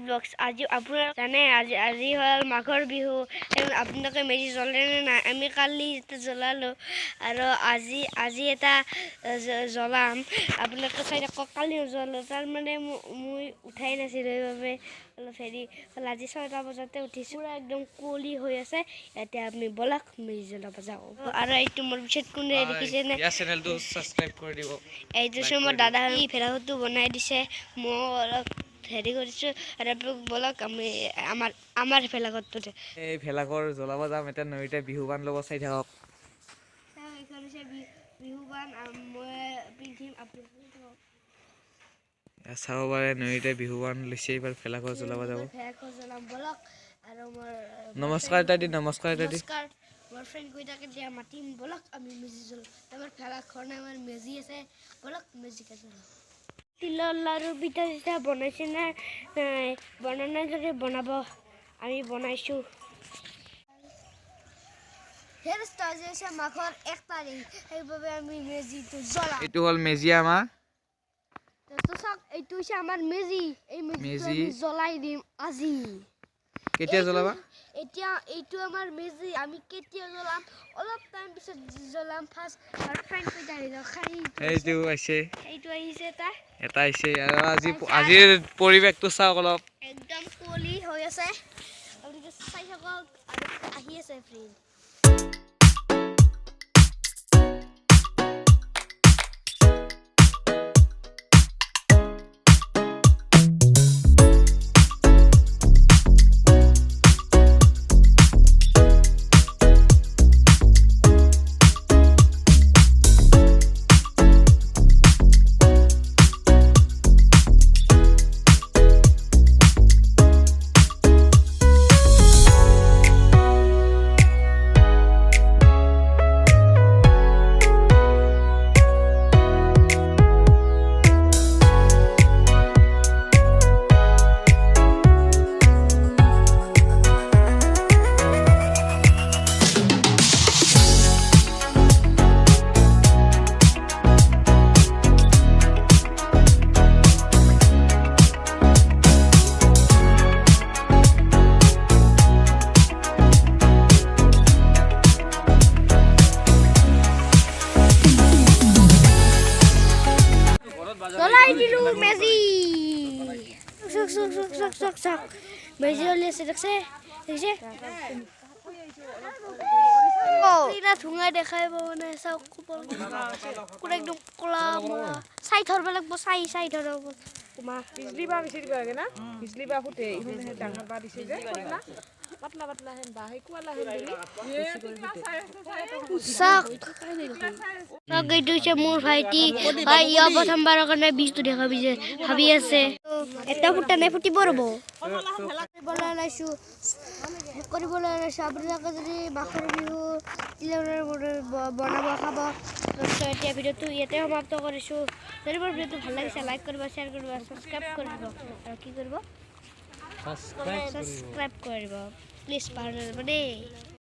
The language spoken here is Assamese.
ব্লগছ আজি আপোনাৰ জানে আজি হ'ল মাঘৰ বিহু আপোনালোকে মেজি জ্বলালে নাই আমি কালি জ্বলালো আৰু আজি এটা জ্বলাম আপোনালোকে চাই থাকক কালি জ্বলালো তাৰ মানে মই উঠাই নাছিলোঁ সেইবাবে অলপ হেৰি আজি 6টা বজাতে উঠিছোঁ পুৰা একদম কুঁৱলী হৈ আছে এতিয়া আমি ব'লক মেজি জ্বলাব যাওঁ আৰু এইটো মোৰ পিছত কোনে দেখিছেনে চেনেলটো ছাবস্ক্ৰাইব কৰি দিব এইটো মোৰ দাদা ভেলাঘৰটো বনাই দিছে মই অলপ হেৰি কৰিছোঁ আৰু ব'লক আমি আমাৰ ভেলাঘৰটোতে এই ভেলাঘৰ জ্বলাব যাম এতিয়া নৈতে বিহুৱান ল'ব চাই থাকক এইখন হৈছে বিহুৱান মই পিন্ধিম চাব পাৰে নৈতে বিহুৱান লৈছে এইবাৰ ভেলাঘৰ জ্বলাব যাব ব'লক আৰু মোৰ নমস্কাৰ এটা দি নমস্কাৰ এটা দি মোৰ ফ্ৰেণ্ড কেইটাকে দিয়া মাতিম ব'লক আমি মেজি জ্বলাম আমাৰ ভেলাঘৰ নাই আমাৰ মেজি আছে ব'লক মেজিকে জ্বলাম তিলৰ লাৰু পিঠা চিঠা বনাইছে নাই বনোৱা নাই যদি বনাব আমি বনাইছোঁ মাঘৰ 1 তাৰিখ সেইবাবে আমি মেজিটো জ্বলাম এইটো হ'ল মেজি আমাৰ এইটো হৈছে আমাৰ মেজি এই মেজি জ্বলাই দিম আজি কেতিয়া জ্বলাবা এতিয়া এইটো আমাৰ মেজি আমি কেতিয়া জ্বলাম অলপ টাইম পিছত জ্বলাম ফাৰ্ষ্ট আৰু ফ্ৰেণ্ড কেইটা এইটো আহিছে এটা আহিছে আৰু আজিৰ পৰিৱেশটো চাওক অলপ একদম কুঁৱলী হৈ আছে চাই থাকক আৰু আহি আছে ফ্ৰেণ্ড জ্বলাই দিলো মেজি মেজি জ্বলি আছে দেখছে ধুঙাই দেখাই মানে চাওক পুৰা একদম কলা চাই ধৰব লাগিব চাই ধৰব বিজলী বা বিচাৰিব লাগে না বিজলী বা ফুটে ইহঁতে ডাঙৰ বা দিছে যে পাতলা পাতলা হেন বা সেই কোৱালা হেন দিলি এইটো হৈছে মোৰ ভাইটি ইয়াৰ প্ৰথমবাৰৰ কাৰণে বীজটো দেখা ভাবি আছে এটা ফুটা নাই ফুটিব ৰ'ব কৰিবলৈ ওলাইছোঁ আপোনালোকে যদি মাঘৰ বিহু বনাব খাব এতিয়া ভিডিঅ'টো ইয়াতে সমাপ্ত কৰিছোঁ যদি মোৰ ভিডিঅ'টো ভাল লাগিছে লাইক কৰিব শ্বেয়াৰ কৰিব ছাবস্ক্ৰাইব কৰিব আৰু কি কৰিব ছাবস্ক্ৰাইব কৰিব প্লিজ পাহৰি নাযাব দেই